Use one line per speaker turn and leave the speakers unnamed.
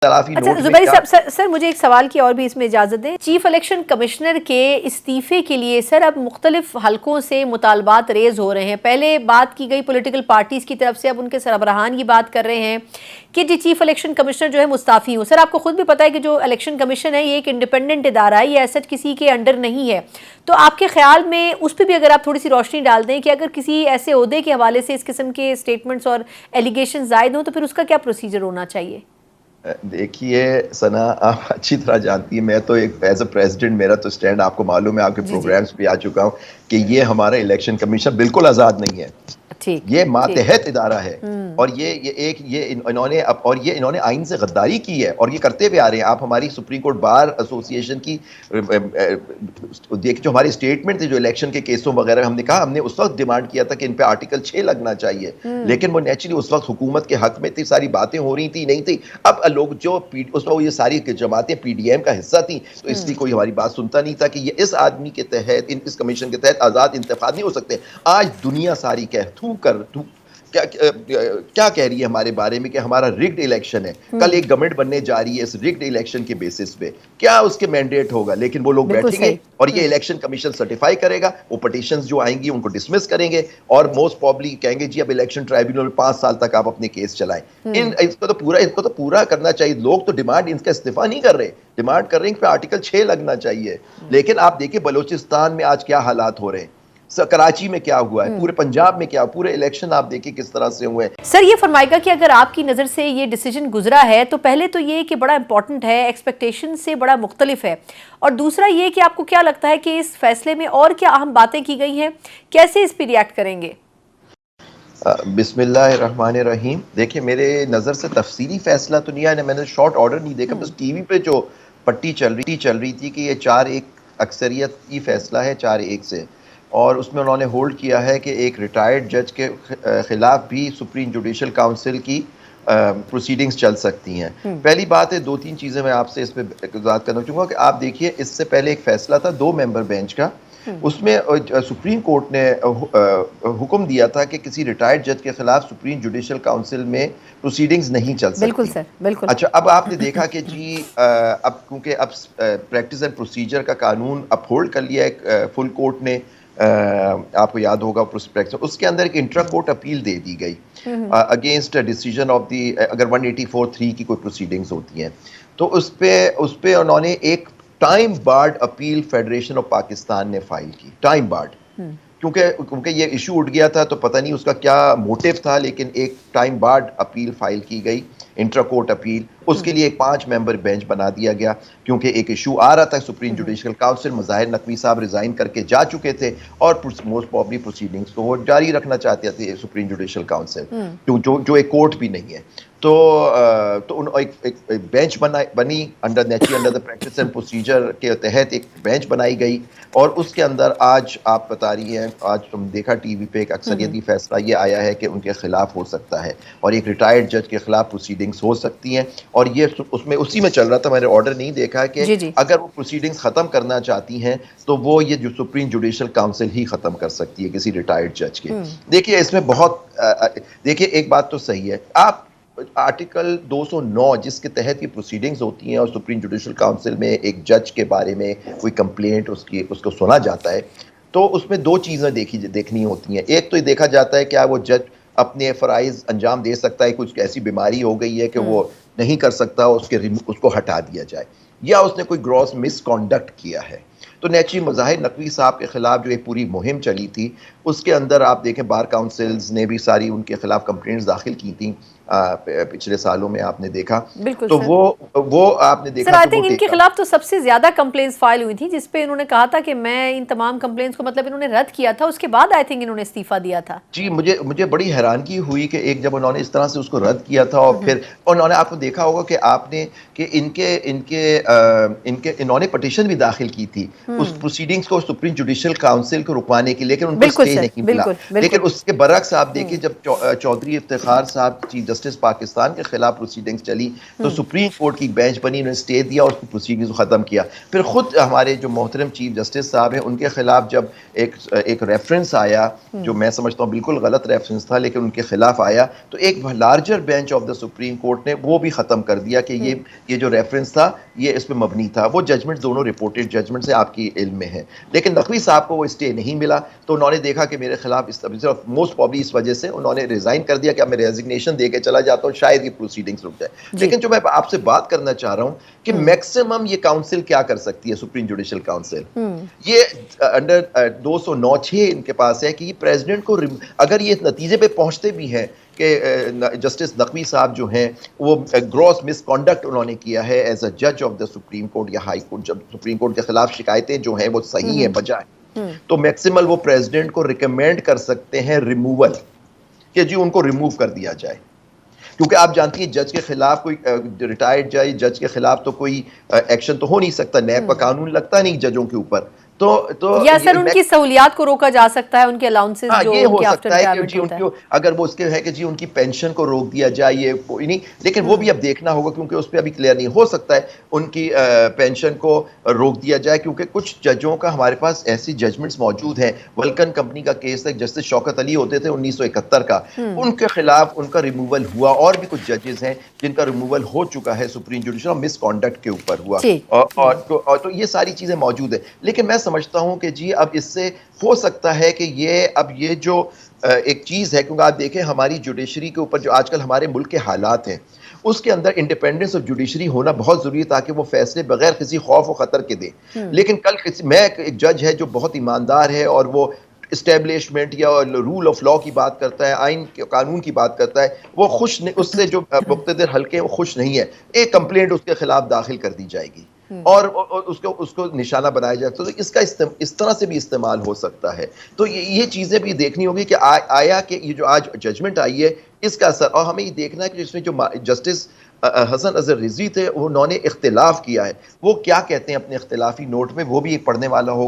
اختلافی
اچھا
نوٹ میں
زبیری
کیا۔
صاحب، سر مجھے ایک سوال کی اور بھی اس میں اجازت دیں. چیف الیکشن کمشنر کے استعفے کے لیے سر اب مختلف حلقوں سے مطالبات ریز ہو رہے ہیں. پہلے بات کی گئی پولیٹیکل پارٹیز کی طرف سے، اب ان کے سربراہان یہ بات کر رہے ہیں کہ جی چیف الیکشن کمشنر جو ہے مستعفی ہوں. سر آپ کو خود بھی پتہ ہے کہ جو الیکشن کمیشن ہے یہ ایک انڈیپینڈنٹ ادارہ ہے، یہ ایسا کسی کے انڈر نہیں ہے. تو آپ کے خیال میں اس پہ بھی اگر آپ تھوڑی سی روشنی ڈال دیں کہ اگر کسی ایسے عہدے کے حوالے سے اس قسم کے اسٹیٹمنٹس اور ایلیگیشن زائد ہوں تو پھر اس کا کیا پروسیجر ہونا چاہیے؟
دیکھیے ثنا، آپ اچھی طرح جانتی ہیں، میں تو ایک ایز اے پریزیڈنٹ میرا تو سٹینڈ آپ کو معلوم ہے، آپ کے
جی جی
پروگرامز پہ آ چکا ہوں کہ یہ ہمارا الیکشن کمیشن بالکل آزاد نہیں ہے.
ٹھیک
یہ
ٹھیک.
ماتحت ادارہ ہے، اور انہوں نے آئین سے غداری کی ہے اور یہ کرتے ہوئے آ رہے ہیں. آپ ہماری سپریم کورٹ بار ایسوسیشن کی دیکھ جو ہماری اسٹیٹمنٹ تھی جو الیکشن کے کیسوں وغیرہ، ہم نے کہا، ہم نے اس وقت ڈیمانڈ کیا تھا کہ ان پہ آرٹیکل 6 لگنا چاہیے، لیکن وہ نیچرلی اس وقت حکومت کے حق میں تھی، ساری باتیں ہو رہی تھی نہیں تھی. اب لوگ جو اس وقت یہ ساری جماعتیں پی ڈی ایم کا حصہ تھیں، تو اس لیے کوئی ہماری بات سنتا نہیں تھا کہ یہ اس آدمی کے تحت، اس کمیشن کے تحت آزاد انتخاب نہیں ہو سکتے. آج دنیا ساری کیا کہہ رہی ہے ہمارے بارے میں کہ ہمارا ریگڈ الیکشن ہے. کل ایک گورنمنٹ بننے جا رہی ہے اس ریگڈ الیکشن کے بیسس پہ، کیا اس کے مینڈیٹ ہوگا؟ لیکن وہ لوگ
بالکل
بیٹھیں گے
صحیح.
اور یہ الیکشن کمیشن سرٹیفائی کرے گا، وہ پٹیشنز جو آئیں گی ان کو ڈسمس کریں گے اور موسٹ پروبلی کہیں گے جی اب الیکشن ٹرائبیونل میں 5 سال تک آپ اپنے کیس چلائیں. اس کو تو پورا کرنا چاہیے. لوگ تو ڈیمانڈ ان کا استعفیٰ نہیں کر رہے، ڈیمانڈ کر رہے ہیں کہ آرٹیکل 6 لگنا چاہیے. لیکن آپ دیکھیں بلوچستان میں آج کیا حالات ہو رہے ہیں، کراچی میں کیا ہوا ہے، پورے پنجاب میں کیا، پورے الیکشن آپ دیکھیں کس طرح سے ہوئے ہیں.
سر یہ فرمائے گا کہ اگر آپ کی نظر سے یہ ڈیسیجن گزرا ہے تو پہلے تو یہ کہ بڑا امپورٹنٹ ہے، ایکسپیکٹیشن سے بڑا مختلف ہے، اور دوسرا یہ کہ آپ کو کیا لگتا ہے کہ اس فیصلے میں اور کیا اہم باتیں کی گئی ہیں، کیسے اس پہ ریئیکٹ کریں گے؟
بسم اللہ الرحمن الرحیم. دیکھیں میرے نظر سے تفصیلی فیصلہ تو نہیں آیا، میں نے شارٹ آرڈر نہیں دیکھا، بس ٹی وی پہ جو پٹی چل رہی تھی کہ یہ 4-1 اکثریت کی فیصلہ ہے، 4-1 سے، اور اس میں انہوں نے ہولڈ کیا ہے کہ ایک ریٹائرڈ جج کے خلاف بھی سپریم جوڈیشل کاؤنسل کی پروسیڈنگز چل سکتی ہیں. پہلی بات ہے، 2-3 چیزیں میں آپ سے اس پہ وضاحت کرنا چاہوں گا کہ آپ دیکھیے اس سے پہلے ایک فیصلہ تھا 2 ممبر بینچ کا، اس میں سپریم کورٹ نے حکم دیا تھا کہ کسی ریٹائرڈ جج کے خلاف سپریم جوڈیشل کاؤنسل میں پروسیڈنگز نہیں چل
بالکل
سکتی.
سر، بالکل.
اچھا، اب آپ نے دیکھا کہ جی اب کیونکہ اب پریکٹس اینڈ پروسیجر کا قانون اپ ہولڈ کر لیا ہے فل کورٹ نے، آپ کو یاد ہوگا اس کے اندر ایک انٹرا کورٹ اپیل دے دی گئی اگینسٹ ڈیسیجن آف دی، اگر 184(3) کی کوئی پروسیڈنگز ہوتی ہیں تو اس پہ انہوں نے ایک time barred appeal federation of Pakistan نے فائل کی. ٹائم بارڈ کیونکہ یہ ایشو اٹھ گیا تھا تو پتہ نہیں اس کا کیا موٹیو تھا، لیکن ایک ٹائم بارڈ اپیل فائل کی گئی، انٹرا کورٹ اپیل. اس کے لیے ایک 5 ممبر بینچ بنا دیا گیا کیونکہ ایک ایشو آ رہا تھا. سپریم جوڈیشل کاؤنسل مظاہر نقوی صاحب ریزائن کر کے جا چکے تھے اور موسٹ پروبلی پروسیڈنگز کو وہ جاری رکھنا چاہتے تھے سپریم جوڈیشل کاؤنسل، جو ایک کورٹ بھی نہیں ہے. تو ایک بینچ بنی under the practice and procedure کے تحت ایک بینچ بنائی گئی، اور اس کے اندر آج آپ بتا رہی ہیں، آج تم دیکھا ٹی وی پہ ایک اکثریتی فیصلہ یہ آیا ہے کہ ان کے خلاف ہو سکتا ہے اور ایک ریٹائرڈ جج کے خلاف پروسیڈنگز ہو سکتی ہیں. اور یہ اسی میں چل رہا تھا، میں نے آرڈر نہیں دیکھا کہ
جی جی.
اگر وہ پروسیڈنگز ختم کرنا چاہتی ہیں تو وہ یہ جو سپریم جوڈیشل کاؤنسل ہی ختم کر سکتی ہے کسی ریٹائرڈ جج کے. دیکھیے اس میں دیکھیے ایک بات تو صحیح ہے، آپ آرٹیکل 209 جس کے تحت یہ پروسیڈنگز ہوتی ہیں اور سپریم جوڈیشل کاؤنسل میں ایک جج کے بارے میں کوئی کمپلینٹ اس کو سنا جاتا ہے تو اس میں 2 چیزیں دیکھنی ہوتی ہیں. ایک تو یہ دیکھا جاتا ہے کیا وہ جج اپنے فرائض انجام دے سکتا ہے، کچھ ایسی بیماری ہو گئی ہے کہ وہ نہیں کر سکتا، اس کو ہٹا دیا جائے، یا اس نے کوئی گراس مس کانڈکٹ کیا ہے. تو نیچری مظاہر نقوی صاحب کے خلاف جو ایک پوری مہم چلی تھی اس کے اندر آپ دیکھیں بار کاؤنسلز نے بھی ساری ان کے خلاف کمپلینٹس داخل کی تھیں پچھلے سالوں میں، آپ نے دیکھا
بالکل
تو
سر.
وہ آپ نے دیکھا
سر آئی
کہ وہ
تھنک ان کے خلاف تو سب سے زیادہ کمپلینٹس فائل ہوئی تھی، جس پہ انہوں نے کہا تھا کہ میں ان تمام کمپلینٹس کو مطلب انہوں نے رد کیا تھا، اس کے بعد آئی تھنک انہوں نے استعفیٰ دیا تھا.
جی مجھے بڑی حیرانگی ہوئی کہ ایک جب انہوں نے اس طرح سے اس کو رد کیا تھا اور پھر انہوں نے، آپ کو دیکھا ہوگا کہ آپ نے کہ انہوں نے پٹیشن بھی داخل کی تھی اس پروسیڈنگز کو سپریم جوڈیشل کاؤنسل کو رکوانے کے، لیکن ان کو
بالکل
اسٹے
سر،
نہیں ملا.
بالکل
لیکن اس کے برعکس آپ دیکھیں جب چودھری افتخار صاحب چیف جسٹس پاکستان کے خلاف پروسیڈنگز چلی تو سپریم کورٹ کی بینچ بنی، انہوں نے اسٹے دیا اور اس کی پروسیڈنگز کو ختم کیا. پھر خود ہمارے جو محترم چیف جسٹس صاحب ہیں ان کے خلاف جب ایک ریفرنس آیا جو میں سمجھتا ہوں بالکل غلط ریفرنس تھا لیکن ان کے خلاف آیا، تو ایک larger bench of the supreme court نے وہ بھی ختم کر دیا کہ یہ جو ریفرنس تھا یہ اس پہ مبنی تھا. وہ ججمنٹ دونوں رپورٹڈ ججمنٹ سے آپ کی علم میں ہے. لیکن نقوی صاحب کو وہ اسٹے نہیں ملا تو انہوں نے دیکھا کہ میرے خلاف موسٹ پرابلی اس وجہ سے انہوں نے ریزائن کر دیا کہ اب میں ریزگنیشن دے کے چلا جاتا ہوں، شاید یہ پروسیڈنگز رک جائے. لیکن جو میں آپ سے بات کرنا چاہ رہا ہوں کہ میکسیمم یہ کاؤنسل کیا کر سکتی ہے، سپریم جوڈیشل کاؤنسل یہ انڈر 209(6) ان کے پاس ہے کہ یہ پریزیڈنٹ کو اگر یہ نتیجے پہ پہنچتے بھی ہیں کہ جسٹس نقوی صاحب جو ہیں وہ گراس مس کانڈکٹ انہوں نے کیا ہے ایز اے جج آف دا سپریم کورٹ یا ہائی کورٹ، جب سپریم کورٹ کے خلاف شکایتیں جو ہیں وہ صحیح ہیں بجا ہے، تو میکسیمل وہ پریزیڈنٹ کو ریکمینڈ کر سکتے ہیں ریموول، کہ جی ان کو ریموو کر دیا جائے. کیونکہ آپ جانتی ہیں جج کے خلاف کوئی ریٹائرڈ جج کے خلاف تو کوئی ایکشن تو ہو نہیں سکتا، نیب کا قانون لگتا نہیں ججوں کے اوپر. تو
یا سر ان کی سہولیات کو روکا جا سکتا ہے، ان کے الاؤنسز جو
یہ ہو
آفٹر
سکتا ہے کہ
ریٹائرمنٹ
جی
ہوتا ہے.
اگر وہ اس کے ہے کہ جی ان کی پینشن کو روک دیا جائے، یہ کوئی نہیں، لیکن وہ بھی اب دیکھنا ہوگا کیونکہ اس پہ ابھی کلیئر نہیں ہو سکتا ہے ان کی پینشن کو روک دیا جائے. کیونکہ کچھ ججوں کا ہمارے پاس ایسی ججمنٹس موجود ہیں، ولکن کمپنی کا کیس ہے، جسٹس شوکت علی ہوتے تھے 1971 کا، ان کے خلاف ان کا ریموول ہوا، اور بھی کچھ ججز ہیں جن کا ریموول ہو چکا ہے سپریم جوڈیشل مس کانڈکٹ کے اوپر ہوا. اور تو یہ ساری چیزیں موجود ہیں. لیکن میں سمجھتا ہوں کہ جی اب اس سے ہو سکتا ہے کہ یہ جو ایک چیز ہے، کیونکہ آپ دیکھیں ہماری جوڈیشری کے اوپر جو آج کل ہمارے ملک کے حالات ہیں اس کے اندر انڈیپینڈنس آف جوڈیشری ہونا بہت ضروری ہے تاکہ وہ فیصلے بغیر کسی خوف و خطر کے دے. لیکن میں ایک جج ہے جو بہت ایماندار ہے اور وہ اسٹیبلشمنٹ یا رول آف لا کی بات کرتا ہے، آئین قانون کی بات کرتا ہے، وہ خوش نہیں، اس سے جو مقتدر حلقے ہیں وہ خوش نہیں ہے. ایک کمپلینٹ اس کے خلاف داخل کر دی جائے گی اور اس کو نشانہ بنایا جائے گا، تو اس کا اس طرح سے بھی استعمال ہو سکتا ہے. تو یہ چیزیں بھی دیکھنی ہوگی کہ آیا کہ یہ جو آج ججمنٹ آئی ہے اس کا اثر، اور ہمیں یہ دیکھنا ہے کہ جس میں جو جسٹس حسن اظہر رضوی تھے انہوں نے اختلاف کیا ہے، وہ کیا کہتے ہیں اپنے اختلافی نوٹ میں، وہ بھی ایک پڑھنے والا ہوگا.